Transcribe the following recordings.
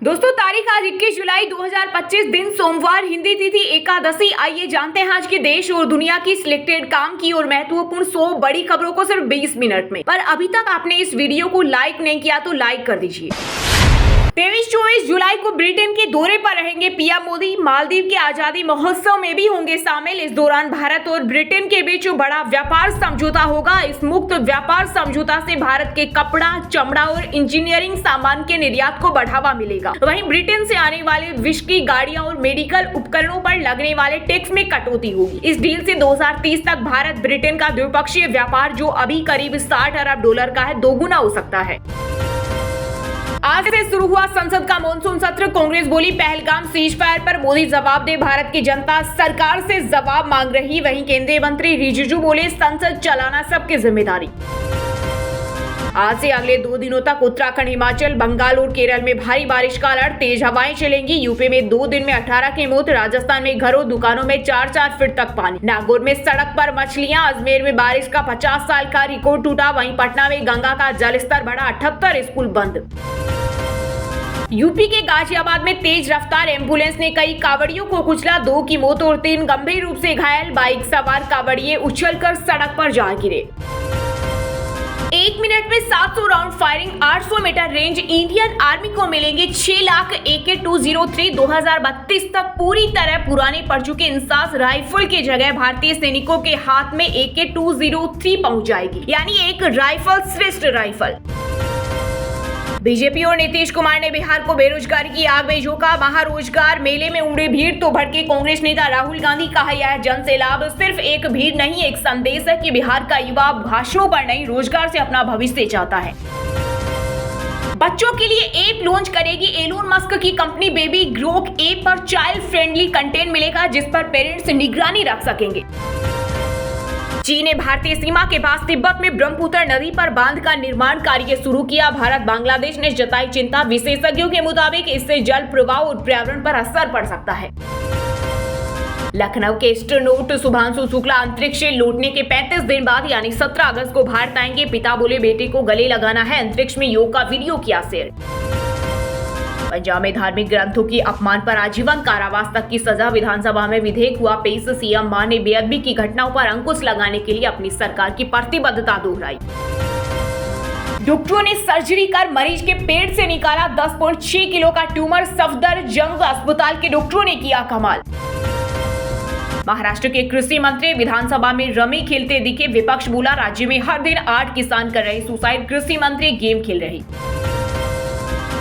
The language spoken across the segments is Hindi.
दोस्तों तारीख आज 21 जुलाई 2025 दिन सोमवार, हिंदी तिथि एकादशी। आइए जानते हैं आज के देश और दुनिया की सिलेक्टेड काम की और महत्वपूर्ण 100 बड़ी खबरों को सिर्फ 20 मिनट में। पर अभी तक आपने इस वीडियो को लाइक नहीं किया तो लाइक कर दीजिए। 23-24 जुलाई को ब्रिटेन के दौरे पर रहेंगे पीएम मोदी। मालदीव के आजादी महोत्सव में भी होंगे शामिल। इस दौरान भारत और ब्रिटेन के बीच बड़ा व्यापार समझौता होगा। इस मुक्त व्यापार समझौता से भारत के कपड़ा, चमड़ा और इंजीनियरिंग सामान के निर्यात को बढ़ावा मिलेगा। वहीं ब्रिटेन से आने वाले विस्की, गाड़ियां और मेडिकल उपकरणों पर लगने वाले टैक्स में कटौती होगी। इस डील से 2030 तक भारत ब्रिटेन का द्विपक्षीय व्यापार, जो अभी करीब 60 अरब डॉलर का है, दोगुना हो सकता है। आज से शुरू हुआ संसद का मॉनसून सत्र। कांग्रेस बोली, पहलगाम सीजफायर पर मोदी जवाब दे। भारत की जनता सरकार से जवाब मांग रही। वहीं केंद्रीय मंत्री रिजिजू बोले, संसद चलाना सबकी जिम्मेदारी। आज से अगले 2 दिनों तक उत्तराखंड, हिमाचल, बंगाल और केरल में भारी बारिश का अलर्ट। तेज हवाएं चलेंगी। यूपी में 2 दिन में 18 की मौत। राजस्थान में घरों, दुकानों में 4-4 फीट तक पानी। नागौर में सड़क पर मछलियां। अजमेर में बारिश का 50 साल का रिकॉर्ड टूटा। वहीं पटना में गंगा का जलस्तर बढ़ा। 78 स्कूल बंद। यूपी के गाजियाबाद में तेज रफ्तार एम्बुलेंस ने कई कावड़ियों को कुचला। 2 की मौत और 3 गंभीर रूप से घायल। बाइक सवार कावड़िए उछलकर सड़क पर जा गिरे। 1 मिनट में 700 round firing, 800 metre range. Indian army को मिलेंगे 6 लाख AK-203। 2032 तक पूरी तरह पुराने पड़ चुके इंसास राइफल की जगह भारतीय सैनिकों के हाथ में AK-203 पहुंच जाएगी, यानी एक राइफल श्रेष्ठ राइफल। बीजेपी और नीतीश कुमार ने बिहार को बेरोजगारी की आग में झोंका। महारोजगार मेले में उमड़ी भीड़ तो भड़के कांग्रेस नेता राहुल गांधी। कहा, यह जन से लाभ सिर्फ एक भीड़ नहीं, एक संदेश है कि बिहार का युवा भाषणों पर नहीं, रोजगार से अपना भविष्य चाहता है। बच्चों के लिए ऐप लॉन्च करेगी एलोन मस्क की कंपनी बेबी ग्रोक। ऐप पर चाइल्ड फ्रेंडली कंटेंट मिलेगा, जिस पर पेरेंट्स निगरानी रख सकेंगे। चीन ने भारतीय सीमा के पास तिब्बत में ब्रह्मपुत्र नदी पर बांध का निर्माण कार्य शुरू किया। भारत बांग्लादेश ने जताई चिंता। विशेषज्ञों के मुताबिक इससे जल प्रवाह और पर्यावरण पर असर पड़ सकता है। लखनऊ के एस्ट्रोनॉट शुभांशु शुक्ला अंतरिक्ष से लौटने के 35 दिन बाद यानी 17 अगस्त को भारत आएंगे। पिता बोले, बेटे को गले लगाना है। अंतरिक्ष में योग का वीडियो किया शेयर। पंजाब में धार्मिक ग्रंथों की अपमान पर आजीवन कारावास तक की सजा। विधानसभा में विधेयक हुआ पेश। सीएम मान ने बेअदबी की घटनाओं पर अंकुश लगाने के लिए अपनी सरकार की प्रतिबद्धता दोहराई। डॉक्टरों ने सर्जरी कर मरीज के पेट से निकाला 10.6 किलो का ट्यूमर। सफदरजंग अस्पताल के डॉक्टरों ने किया कमाल। महाराष्ट्र के कृषि मंत्री विधानसभा में रमी खेलते दिखे। विपक्ष बोला, राज्य में हर दिन 8 किसान कर रहे सुसाइड। कृषि मंत्री गेम खेल रहे।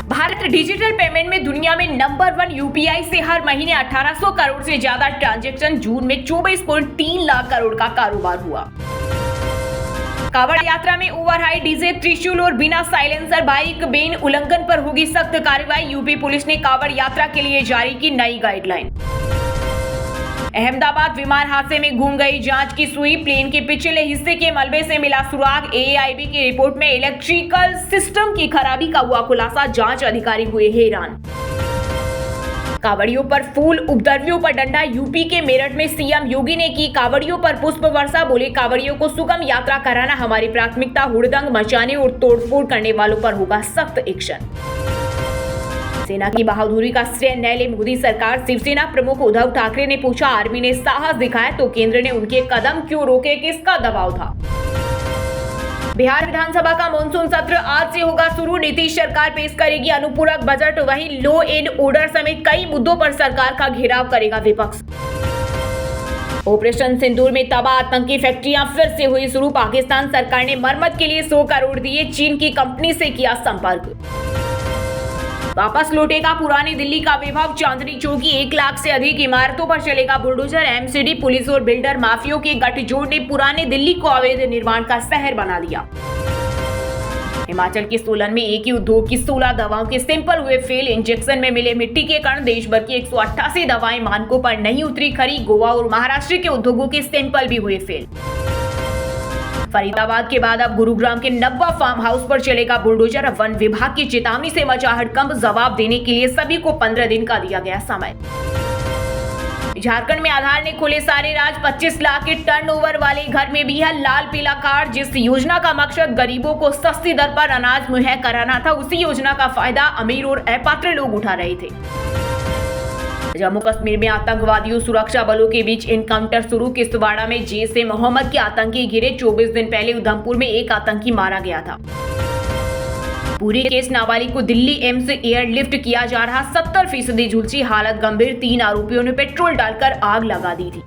भारत डिजिटल पेमेंट में दुनिया में नंबर 1। यूपीआई से हर महीने 1800 करोड़ से ज्यादा ट्रांजैक्शन। जून में 24.3 लाख करोड़ का कारोबार हुआ। कांवड़ यात्रा में ओवर हाई डीजे, त्रिशूल और बिना साइलेंसर बाइक बेन उल्लंघन पर होगी सख्त कार्रवाई। यूपी पुलिस ने कांवड़ यात्रा के लिए जारी की नई गाइडलाइन। अहमदाबाद विमान हादसे में घूम गई जांच की सुई। प्लेन के पिछले हिस्से के मलबे से मिला सुराग। AIB की रिपोर्ट में इलेक्ट्रिकल सिस्टम की खराबी का हुआ खुलासा। जांच अधिकारी हुए हैरान। कांवड़ियों पर फूल, उपद्रवियों पर डंडा। यूपी के मेरठ में सीएम योगी ने की कांवड़ियों पर पुष्प वर्षा। बोले, कांवड़ियों को सुगम यात्रा कराना हमारी प्राथमिकता। हुड़दंग मचाने और तोड़फोड़ करने वालों पर होगा सख्त एक्शन। सेना की बहादुरी का श्रेय न ले मोदी सरकार। शिवसेना प्रमुख उद्धव ठाकरे ने पूछा, आर्मी ने साहस दिखाया तो केंद्र ने उनके कदम क्यों रोके, किसका दबाव था। बिहार विधानसभा का मॉनसून सत्र आज से होगा शुरू। नीतीश सरकार पेश करेगी अनुपूरक बजट। वहीं लॉ एंड ऑर्डर समेत कई मुद्दों पर सरकार का घेराव करेगा विपक्ष। ऑपरेशन सिंदूर में तबाह आतंकी फैक्ट्रियां फिर से हुई शुरू। पाकिस्तान सरकार ने मरम्मत के लिए 100 करोड़ दिए। चीन की कंपनी से किया संपर्क। वापस लौटेगा पुरानी दिल्ली का वैभव। चांदनी चौक की 1 लाख से अधिक इमारतों पर चलेगा बुलडोजर। MCD, पुलिस और बिल्डर माफियों के गठजोड़ ने पुरानी दिल्ली को अवैध निर्माण का शहर बना दिया। हिमाचल के सोलन में एक ही उद्योग की 16 दवाओं के सैंपल हुए फेल। इंजेक्शन में मिले मिट्टी के कण। देश भर की 188 दवाएं मानकों पर नहीं उतरी खरी। गोवा और महाराष्ट्र के उद्योगों के सैंपल भी हुए फेल। फरीदाबाद के बाद अब गुरुग्राम के नब्बा फार्म हाउस पर चलेगा बुलडोजर। वन विभाग की चेतावनी से मचा हड़कंप। जवाब देने के लिए सभी को 15 दिन का दिया गया समय। झारखंड में आधार ने खोले सारे राज। 25 लाख के टर्नओवर वाले घर में भी है लाल पीला कार्ड। जिस योजना का मकसद गरीबों को सस्ती दर पर अनाज मुहैया कराना था, उसी योजना का फायदा अमीर और अपात्र लोग उठा रहे थे। जम्मू कश्मीर में आतंकवादियों सुरक्षा बलों के बीच एनकाउंटर शुरू। किश्तवाड़ा में जैश ए मोहम्मद के आतंकी घिरे। 24 दिन पहले उधमपुर में एक आतंकी मारा गया था। पूरे केस नाबालिग को दिल्ली एम्स एयरलिफ्ट किया जा रहा। 70% झुलसी, हालत गंभीर। 3 आरोपियों ने पेट्रोल डालकर आग लगा दी थी।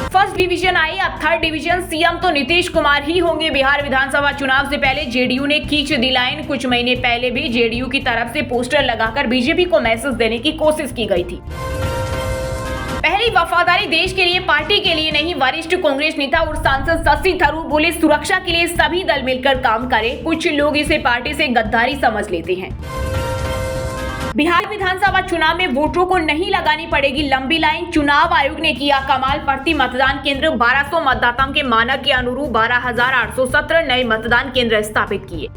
फर्स्ट डिवीजन आई, अब थर्ड डिवीजन। सीएम तो नीतीश कुमार ही होंगे। बिहार विधानसभा चुनाव से पहले जेडीयू ने खींच दी लाइन। कुछ महीने पहले भी जेडीयू की तरफ से पोस्टर लगाकर बीजेपी को मैसेज देने की कोशिश की गई थी। पहली वफादारी देश के लिए, पार्टी के लिए नहीं। वरिष्ठ कांग्रेस नेता और सांसद शशि थरूर बोले, सुरक्षा के लिए सभी दल मिलकर काम करें। कुछ लोग इसे पार्टी से गद्दारी समझ लेते हैं। बिहार विधानसभा चुनाव में वोटरों को नहीं लगानी पड़ेगी लंबी लाइन। चुनाव आयोग ने किया कमाल। प्रति मतदान केंद्र 1200 मतदाताओं के मानक के अनुरूप 12,817 नए मतदान केंद्र स्थापित किए।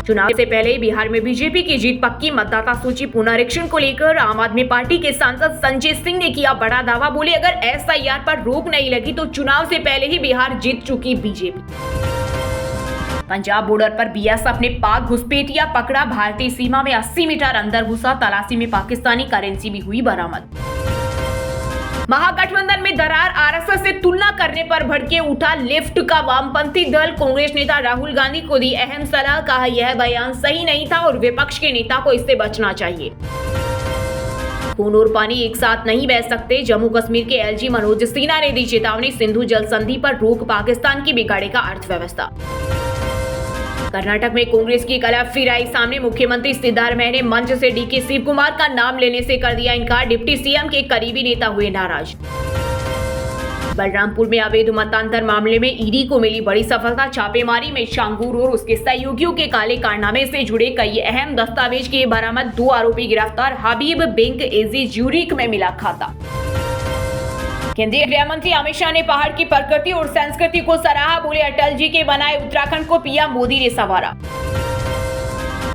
चुनाव से पहले बिहार में बीजेपी की जीत पक्की। मतदाता सूची पुनरीक्षण को लेकर आम आदमी पार्टी के सांसद संजय सिंह ने किया बड़ा दावा। बोले, अगर एसआईआर पर रोक नहीं लगी तो चुनाव से पहले ही बिहार जीत चुकी बीजेपी। पंजाब बॉर्डर पर बीएसएफ ने पाक घुसपैठिया पकड़ा। भारतीय सीमा में 80 मीटर अंदर घुसा। तलाशी में पाकिस्तानी करेंसी भी हुई बरामद। महागठबंधन में दरार, आरएसएस से तुलना करने पर भड़के उठा लेफ्ट का वामपंथी दल। कांग्रेस नेता राहुल गांधी को दी अहम सलाह। कहा, यह बयान सही नहीं था और विपक्ष के नेता को इससे बचना चाहिए। खून और पानी एक साथ नहीं बह सकते। जम्मू कश्मीर के एलजी मनोज सिन्हा ने दी चेतावनी। सिंधु जल संधि पर रोक, पाकिस्तान की बिगाड़ेगा अर्थव्यवस्था। कर्नाटक में कांग्रेस की कला फिर आई सामने। मुख्यमंत्री सिद्धारमैया ने मंच से डीके शिव कुमार का नाम लेने से कर दिया इनकार। डिप्टी सीएम के करीबी नेता हुए नाराज। बलरामपुर में अवैध मतांतर मामले में ईडी को मिली बड़ी सफलता। छापेमारी में शांगूर और उसके सहयोगियों के काले कारनामे से जुड़े कई अहम दस्तावेज किए बरामद। 2 आरोपी गिरफ्तार। हबीब बैंक एजी ज्यूरिक में मिला खाता। केंद्रीय गृह मंत्री अमित शाह ने पहाड़ की प्रकृति और संस्कृति को सराहा। बोले, अटल जी के बनाए उत्तराखंड को पीएम मोदी ने संवारा।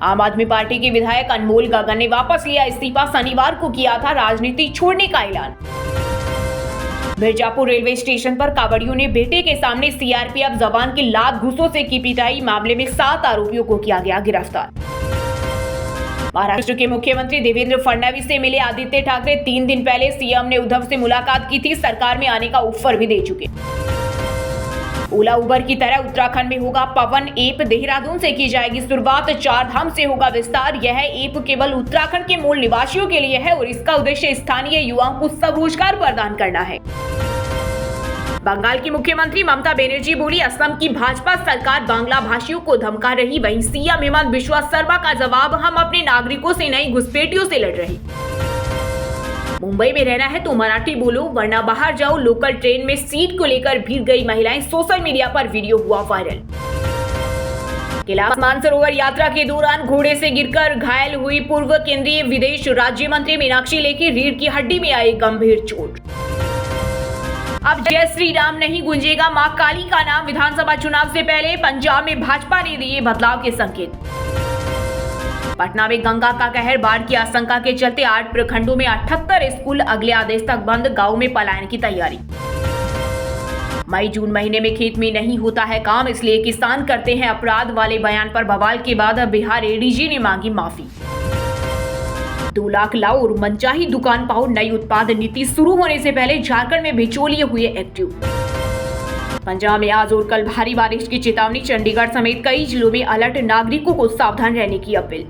आम आदमी पार्टी के विधायक अनमोल गगन ने वापस लिया इस्तीफा। शनिवार को किया था राजनीति छोड़ने का ऐलान। मिर्जापुर रेलवे स्टेशन पर कांवड़ियों ने बेटे के सामने सीआरपीएफ जवान की लात घूंसों से की पिटाई। मामले में 7 आरोपियों को किया गया गिरफ्तार। महाराष्ट्र के मुख्यमंत्री देवेंद्र फडणवीस से मिले आदित्य ठाकरे। 3 दिन पहले सीएम ने उद्धव से मुलाकात की थी। सरकार में आने का ऑफर भी दे चुके। ओला उबर की तरह उत्तराखंड में होगा पवन ऐप। देहरादून से की जाएगी शुरुआत। 4 धाम से होगा विस्तार। यह ऐप केवल उत्तराखंड के मूल निवासियों के लिए है और इसका उद्देश्य स्थानीय युवाओं को स्वरोजगार प्रदान करना है। बंगाल की मुख्यमंत्री ममता बनर्जी बोली, असम की भाजपा सरकार बांग्ला भाषियों को धमका रही। वहीं सीएम हेमंत बिश्वा शर्मा का जवाब, हम अपने नागरिकों से नहीं घुसपैठियों से लड़ रहे। मुंबई में रहना है तो मराठी बोलो वरना बाहर जाओ। लोकल ट्रेन में सीट को लेकर भीड़ गई महिलाएं। सोशल मीडिया पर वीडियो हुआ वायरल। कैलाश मानसरोवर यात्रा के दौरान घोड़े से गिरकर घायल हुई पूर्व केंद्रीय विदेश राज्य मंत्री मीनाक्षी लेखी। रीढ़ की हड्डी में आई गंभीर चोट। अब जय श्री राम नहीं गूंजेगा मां काली का नाम। विधानसभा चुनाव से पहले पंजाब में भाजपा ने दिए बदलाव के संकेत। पटना में गंगा का कहर, बाढ़ की आशंका के चलते 8 प्रखंडों में 78 स्कूल अगले आदेश तक बंद। गांव में पलायन की तैयारी। मई जून महीने में खेत में नहीं होता है काम, इसलिए किसान करते हैं अपराध वाले बयान पर बवाल के बाद बिहार एडीजी ने मांगी माफी। 2 लाख लाओ और मनचाही दुकान पाओ। नई उत्पाद नीति शुरू होने से पहले झारखंड में बिचौलिए हुए एक्टिव। पंजाब में आज और कल भारी बारिश की चेतावनी। चंडीगढ़ समेत कई जिलों में अलर्ट। नागरिकों को सावधान रहने की अपील।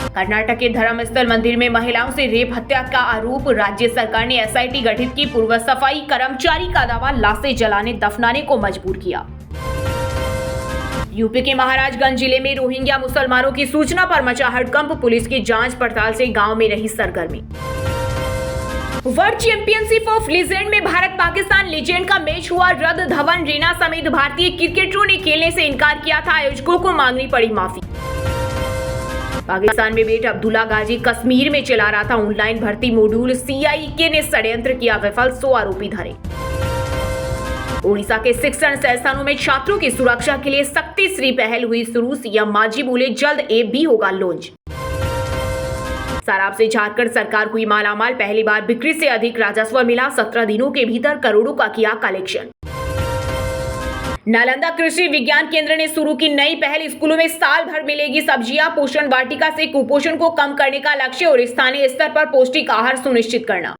कर्नाटक के धर्मस्थल मंदिर में महिलाओं से रेप हत्या का आरोप। राज्य सरकार ने एसआईटी गठित की। पूर्व सफाई कर्मचारी का दावा, लाशें जलाने दफनाने को मजबूर किया। यूपी के महाराजगंज जिले में रोहिंग्या मुसलमानों की सूचना पर मचा हड़कंप। पुलिस की जांच पड़ताल से गांव में रही सरगर्मी। वर्ल्ड चैंपियनशिप ऑफ लीजेंड में भारत पाकिस्तान लीजेंड का मैच हुआ रद्द। धवन, रैना समेत भारतीय क्रिकेटरों ने खेलने से इनकार किया था। आयोजकों को मांगनी पड़ी माफी। पाकिस्तान में बेट अब्दुल्ला गाजी कश्मीर में चला रहा था ऑनलाइन भर्ती मॉड्यूल। सीआईके ने षड्यंत्र किया विफल। 100 आरोपी धरे। ओडिशा के शिक्षण संस्थानों में छात्रों की सुरक्षा के लिए सख्ती श्री पहल हुई शुरू। सीएम मांझी बोले, जल्द ऐप भी होगा लॉन्च। शराब से झारखंड सरकार हुई मालामाल, पहली बार बिक्री से अधिक राजस्व मिला, 17 दिनों के भीतर करोड़ों का किया कलेक्शन। नालंदा कृषि विज्ञान केंद्र ने शुरू की नई पहल, स्कूलों में साल भर मिलेगी सब्जियां, पोषण वाटिका से कुपोषण को कम करने का लक्ष्य और स्थानीय स्तर पर पौष्टिक आहार सुनिश्चित करना।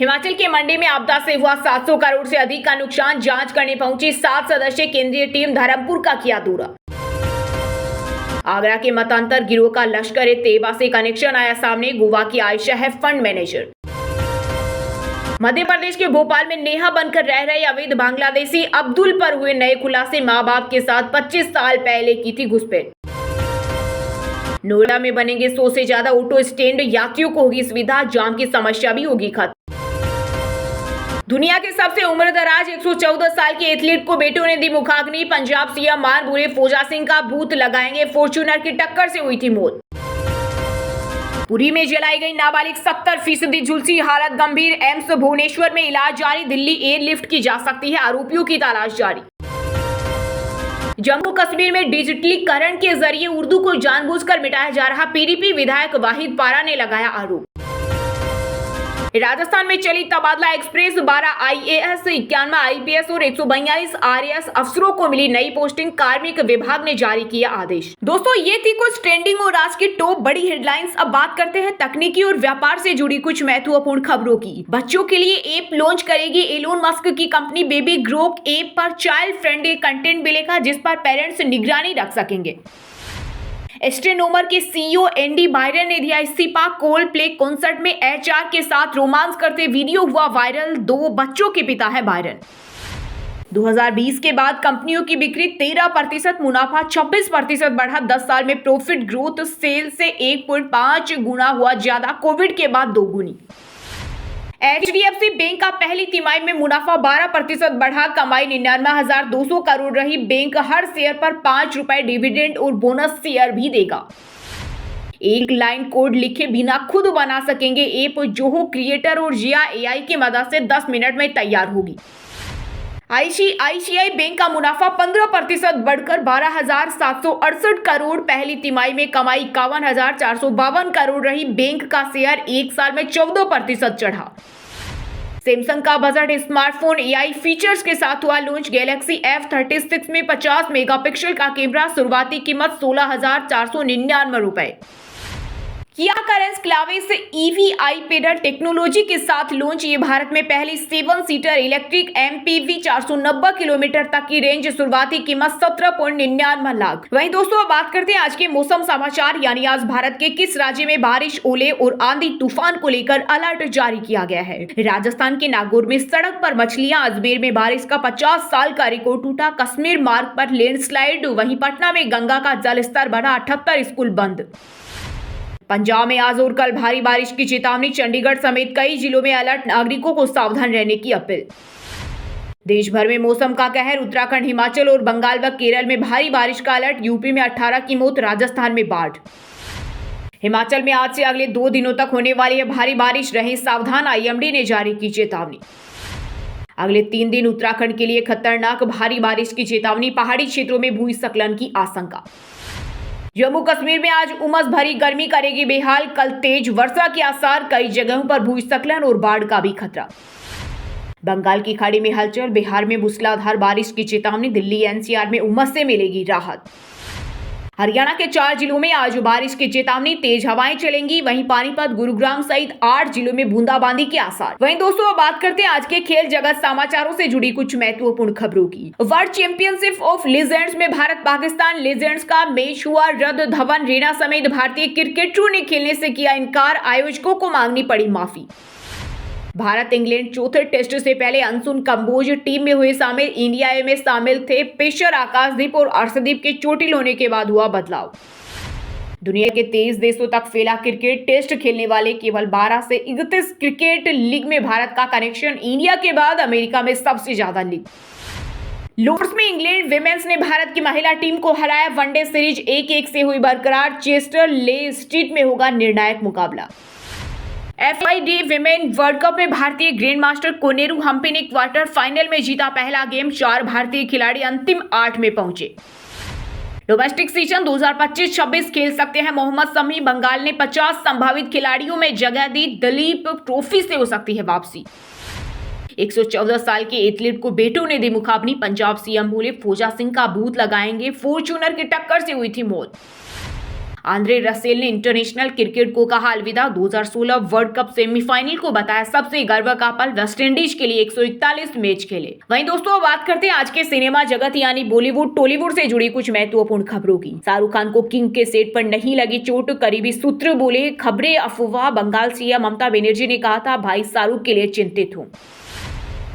हिमाचल के मंडी में आपदा से हुआ 700 करोड़ से अधिक का नुकसान, जांच करने पहुंची 7 सदस्यीय केंद्रीय टीम, धर्मपुर का किया दौरा। आगरा के मतांतर गिरोह का लश्कर-ए-तैयबा से कनेक्शन आया सामने, गोवा की आयशा है फंड मैनेजर। मध्य प्रदेश के भोपाल में नेहा बनकर रह रहे अवैध बांग्लादेशी अब्दुल पर हुए नए खुलासे, मां बाप के साथ 25 साल पहले की थी घुसपैठ। नोएडा में बनेंगे 100 से ज्यादा ऑटो स्टैंड, यात्रियों को होगी सुविधा, जाम की समस्या भी होगी खत्म। दुनिया के सबसे उम्रदराज 114 साल के एथलीट को बेटों ने दी मुखाग्नि, पंजाब सीएम मान बुरे फौजा सिंह का भूत लगाएंगे, फॉर्च्यूनर की टक्कर से हुई थी मौत। पुरी में जलाई गई नाबालिग 70% झुलसी, हालत गंभीर, एम्स भुवनेश्वर में इलाज जारी, दिल्ली एयरलिफ्ट की जा सकती है, आरोपियों की तलाश जारी। जम्मू कश्मीर में डिजिटलीकरण के जरिए उर्दू को जानबूझकर मिटाया जा रहा, पीडीपी विधायक वाहिद पारा ने लगाया आरोप। राजस्थान में चली तबादला एक्सप्रेस, 12 आईएएस, 91 आईपीएस और 142 आरएएस अफसरों को मिली नई पोस्टिंग, कार्मिक विभाग ने जारी किया आदेश। दोस्तों, ये थी कुछ ट्रेंडिंग और आज की टॉप बड़ी हेडलाइंस। अब बात करते हैं तकनीकी और व्यापार से जुड़ी कुछ महत्वपूर्ण खबरों की। बच्चों के लिए ऐप लॉन्च करेगी एलोन मस्क की कंपनी बेबी ग्रोक। ऐप पर चाइल्ड फ्रेंडली कंटेंट मिलेगा जिस पर पेरेंट्स निगरानी रख सकेंगे। एस्ट्रोनोमर के सीईओ एंडी बायरन ने दिया इस्तीफा, कोल प्ले कॉन्सर्ट में एचआर के साथ रोमांस करते वीडियो हुआ वायरल, 2 बच्चों के पिता है बायरन। 2020 के बाद कंपनियों की बिक्री 13%, मुनाफा 26% बढ़ा, 10 साल में प्रॉफिट ग्रोथ सेल से 1.5 गुना हुआ ज्यादा, कोविड के बाद 2 गुनी। एचडीएफसी बैंक का पहली तिमाही में मुनाफा 12% बढ़ा, कमाई 99,200 करोड़ रही। बैंक हर शेयर पर 5 रुपए डिविडेंड और बोनस शेयर भी देगा। एक लाइन कोड लिखे बिना खुद बना सकेंगे ऐप, जोहो क्रिएटर और जिया एआई की मदद से 10 मिनट में तैयार होगी। आईसीआईसीआई बैंक का मुनाफा 15% बढ़कर 12,768 करोड़, पहली तिमाही में कमाई 51,452 करोड़ रही। बैंक का शेयर एक साल में 14% चढ़ा। सैमसंग का बजट स्मार्टफोन एआई फीचर्स के साथ हुआ लॉन्च, गैलेक्सी F36 में 50 मेगापिक्सल का कैमरा, शुरुआती कीमत 16,499 रुपए। किया करेंस क्लाविस ईवीआई पेडल टेक्नोलॉजी के साथ लॉन्च, ये भारत में पहली 7 सीटर इलेक्ट्रिक एमपीवी, 490 किलोमीटर तक की रेंज, शुरुआती कीमत 17.99 लाख। वहीं दोस्तों, अब बात करते हैं आज के मौसम समाचार, यानी आज भारत के किस राज्य में बारिश, ओले और आंधी तूफान को लेकर अलर्ट जारी किया गया है। राजस्थान के नागौर में सड़क पर मछलियां, अजमेर में बारिश का 50 साल का रिकॉर्ड टूटा, कश्मीर मार्ग पर लैंडस्लाइड, वहीं पटना में गंगा का जलस्तर बढ़ा, 78 स्कूल बंद। पंजाब में आज और कल भारी बारिश की चेतावनी, चंडीगढ़ समेत कई जिलों में अलर्ट, नागरिकों को सावधान रहने की अपील। देश भर में मौसम का कहर, उत्तराखंड, हिमाचल और बंगाल व केरल में भारी बारिश का अलर्ट, यूपी में 18 की मौत, राजस्थान में बाढ़। हिमाचल में आज से अगले 2 दिनों तक होने वाली है भारी बारिश, रहें सावधान, आईएमडी ने जारी की चेतावनी। अगले 3 दिन उत्तराखंड के लिए खतरनाक, भारी बारिश की चेतावनी, पहाड़ी क्षेत्रों में भूस्खलन की आशंका। जम्मू कश्मीर में आज उमस भरी गर्मी करेगी बेहाल, कल तेज वर्षा के आसार, कई जगहों पर भूस्खलन और बाढ़ का भी खतरा। बंगाल की खाड़ी में हलचल, बिहार में मूसलाधार बारिश की चेतावनी, दिल्ली एनसीआर में उमस से मिलेगी राहत। हरियाणा के 4 जिलों में आज बारिश की चेतावनी, तेज हवाएं चलेंगी, वहीं पानीपत, गुरुग्राम सहित 8 जिलों में बूंदाबांदी के आसार। वहीं दोस्तों, अब बात करते हैं आज के खेल जगत समाचारों से जुड़ी कुछ महत्वपूर्ण खबरों की। वर्ल्ड चैंपियनशिप ऑफ लीजेंड्स में भारत पाकिस्तान लीजेंड्स का मैच हुआ रद्द, धवन, रैना समेत भारतीय क्रिकेटरों ने खेलने से किया इनकार, आयोजकों को मांगनी पड़ी माफी। भारत इंग्लैंड चौथे टेस्ट से पहले अंशुल कंबोज टीम में हुए शामिल, इंडिया ए में शामिल थे पेसर आकाशदीप और अर्शदीप के चोटिल होने के बाद हुआ बदलाव। दुनिया के 23 देशों तक फैला क्रिकेट, टेस्ट खेलने वाले केवल 12 से 31 क्रिकेट लीग में भारत का कनेक्शन, इंडिया के बाद अमेरिका में सबसे ज्यादा लीग। लॉर्ड्स में इंग्लैंड विमेंस ने भारत की महिला टीम को हराया, वनडे सीरीज 1-1 से हुई बरकरार, चेस्टर ले स्ट्रीट में होगा निर्णायक मुकाबला। FIDE विमेन वर्ल्ड कप में भारतीय ग्रैंड मास्टर कोनेरू हम्पी ने क्वार्टर फाइनल में जीता पहला गेम, 4 भारतीय खिलाड़ी अंतिम 8 में पहुंचे। डोमेस्टिक सीजन 2025-26 खेल सकते हैं मोहम्मद शमी। बंगाल ने 50 संभावित खिलाड़ियों में जगह दी, दिलीप ट्रॉफी से हो सकती है वापसी। 114 साल के एथलीट को बेटों ने दी मुखाग्नि। पंजाब सीएम बोले फौजा सिंह का भूत लगाएंगे, फॉर्च्यूनर की टक्कर से हुई थी मौत। आंद्रे रसेल ने इंटरनेशनल क्रिकेट को कहा अलविदा। 2016 वर्ल्ड कप सेमीफाइनल को बताया सबसे गर्व का पल। वेस्टइंडीज के लिए 141 मैच खेले। वहीं दोस्तों बात करते हैं आज के सिनेमा जगत यानी बॉलीवुड टॉलीवुड से जुड़ी कुछ महत्वपूर्ण खबरों की। शाहरुख खान को किंग के सेट पर नहीं लगी चोट, करीबी सूत्र बोले खबरें अफवाह। बंगाल सीएम ममता बनर्जी ने कहा था भाई शाहरुख के लिए चिंतित हूं।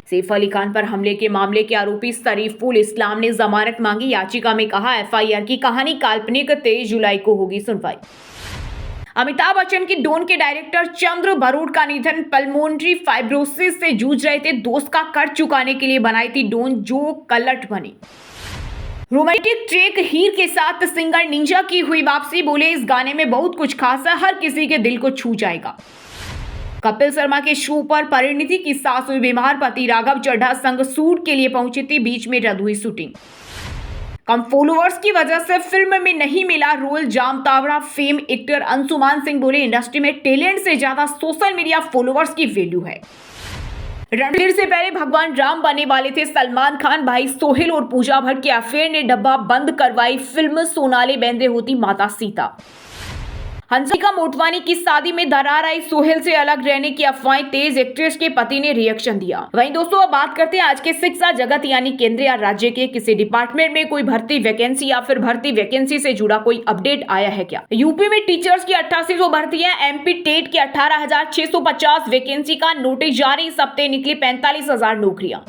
सैफ अली खान पर हमले के मामले के आरोपी शरीफुल इस्लाम ने जमानत मांगी। याचिका में कहा एफआईआर की कहानी काल्पनिक, 23 जुलाई को होगी सुनवाई। अमिताभ बच्चन की डॉन के डायरेक्टर चंद्र बरूड का निधन। पल्मोनरी फाइब्रोसिस से जूझ रहे थे, दोस्त का कर्ज चुकाने के लिए बनाई थी डॉन जो कलट बनी। रोमांटिक ट्रैक हीर के साथ सिंगर निंजा की हुई वापसी, बोले इस गाने में बहुत कुछ खास है, हर किसी के दिल को छू जाएगा। कपिल शर्मा के शो पर परिणीति की सास हुई बीमार, पति राघव चड्ढा संग शूट के लिए पहुंची थी, बीच में रद्द हुई शूटिंग। कम फॉलोअर्स की वजह से फिल्म में नहीं मिला role Jamtara. Fame actor Anshuman Singh बोले इंडस्ट्री में टैलेंट से ज्यादा सोशल मीडिया फॉलोअर्स की वैल्यू है। रणवीर से पहले भगवान राम बनने वाले थे सलमान खान। भाई सोहेल और पूजा भट्ट के अफेयर ने डब्बा बंद करवाई फिल्म। सोनाली बेंद्रे होती माता सीता। हंसिका मोटवानी की शादी में दरार आई, सोहेल से अलग रहने की अफवाहें तेज। एक्ट्रेस के पति ने रिएक्शन दिया। वहीं दोस्तों अब बात करते हैं आज के शिक्षा जगत यानी केंद्र या राज्य के किसी डिपार्टमेंट में कोई भर्ती वैकेंसी या फिर भर्ती वैकेंसी से जुड़ा कोई अपडेट आया है क्या। यूपी में टीचर्स की 8800 भर्तियां, एमपी टेट की 18,650 वैकेंसी का नोटिस जारी। इस हफ्ते निकली 45,000 नौकरियां।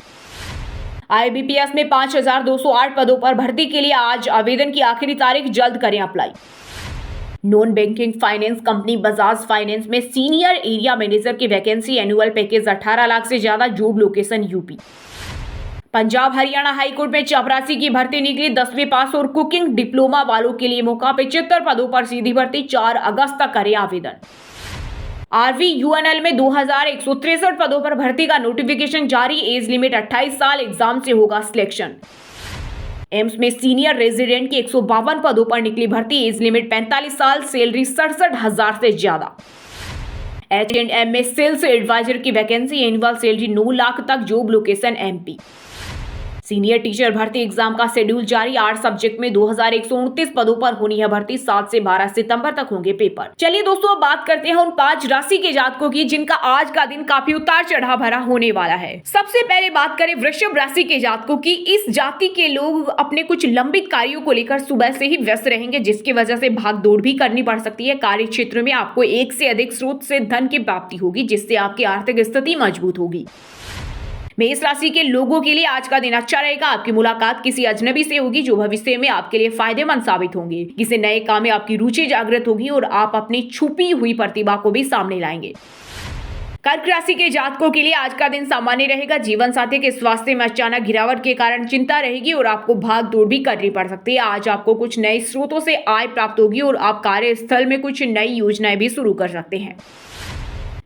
आईबीपीएस में 5,208 पदों पर भर्ती के लिए आज आवेदन की आखिरी तारीख, जल्द करें apply. Non banking finance company Bajaj finance में सीनियर एरिया मैनेजर की वैकेंसी, एनुअल पैकेज 18 लाख से ज्यादा, job location UP. Punjab Haryana high court में चपरासी की भर्ती निकली, 10वीं पास और कुकिंग डिप्लोमा वालों के लिए मौका। 75 पदों पर सीधी भर्ती, 4 अगस्त तक करें आवेदन। आरवी यूएनएल में 2163 पदों पर भर्ती का नोटिफिकेशन जारी, एज लिमिट 28 साल, एग्जाम से होगा सिलेक्शन। एम्स में सीनियर रेजिडेंट की 152 पदों पर निकली भर्ती, एज लिमिट 45 साल, सैलरी 67,000 से ज्यादा। H&M में सेल्स एडवाइजर की वैकेंसी, एनुअल सैलरी 9 लाख तक, job location MP. Senior teacher भर्ती एग्जाम का शेड्यूल जारी, 8 सब्जेक्ट में 2129 पदों पर होनी है भर्ती, 7 से 12 सितंबर तक होंगे पेपर। चलिए दोस्तों अब बात करते हैं उन 5 राशि के जातकों की जिनका आज का दिन काफी उतार चढ़ाव भरा होने वाला है। सबसे पहले बात करें वृषभ राशि के जातकों की। इस जाति के लोग अपने कुछ लंबित कार्यों को लेकर सुबह से ही व्यस्त रहेंगे, जिसकी वजह से भाग दौड़ भी करनी पड़ सकती है। कार्य क्षेत्र में आपको एक से अधिक स्रोत से धन की प्राप्ति होगी, जिससे आपकी आर्थिक स्थिति मजबूत होगी। मेष राशि के लोगों के लिए आज का दिन अच्छा रहेगा। आपकी मुलाकात किसी अजनबी से होगी जो भविष्य में आपके लिए फायदेमंद साबित होंगे। किसी नए काम में आपकी रुचि जागृत होगी और आप अपनी छुपी हुई प्रतिभा को भी सामने लाएंगे। कर्क राशि के जातकों के लिए आज का दिन सामान्य रहेगा। जीवन साथी के स्वास्थ्य में अचानक गिरावट के कारण चिंता रहेगी और आपको भाग दौड़ भी करनी पड़ सकती है। आज आपको कुछ नए स्रोतों से आय प्राप्त होगी और आप कार्यस्थल में कुछ नई योजनाएं भी शुरू कर सकते हैं।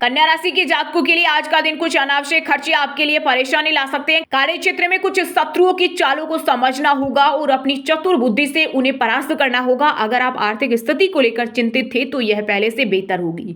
कन्या राशि के जातकों के लिए आज का दिन कुछ अनावश्यक खर्चे आपके लिए परेशानी ला सकते हैं। कार्य क्षेत्र में कुछ शत्रुओं की चालों को समझना होगा और अपनी चतुर बुद्धि से उन्हें परास्त करना होगा। अगर आप आर्थिक स्थिति को लेकर चिंतित थे तो यह पहले से बेहतर होगी।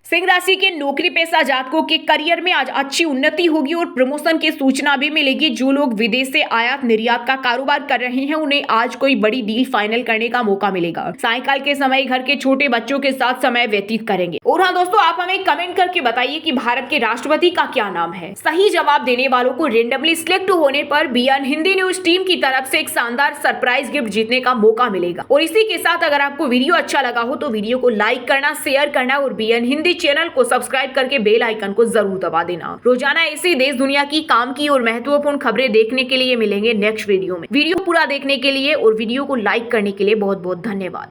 सिंह राशि के नौकरी पेशा जातकों के करियर में आज अच्छी उन्नति होगी और प्रमोशन की सूचना भी मिलेगी। जो लोग विदेश से आयात निर्यात का कारोबार कर रहे हैं उन्हें आज कोई बड़ी डील फाइनल करने का मौका मिलेगा। सायंकाल के समय घर के छोटे बच्चों के साथ समय व्यतीत करेंगे। और हाँ दोस्तों, आप हमें कमेंट करके बताइए कि भारत के राष्ट्रपति का क्या नाम है। सही जवाब देने वालों को रेंडमली सिलेक्ट होने पर बीएन हिंदी न्यूज टीम की तरफ से एक शानदार सरप्राइज गिफ्ट जीतने का मौका मिलेगा। और इसी के साथ अगर आपको वीडियो अच्छा लगा हो तो वीडियो को लाइक करना, शेयर करना और बीएन हिंदी चैनल को सब्सक्राइब करके बेल आइकन को जरूर दबा देना। रोजाना ऐसी देश दुनिया की काम की और महत्वपूर्ण खबरें देखने के लिए मिलेंगे नेक्स्ट वीडियो में। वीडियो पूरा देखने के लिए और वीडियो को लाइक करने के लिए बहुत बहुत धन्यवाद।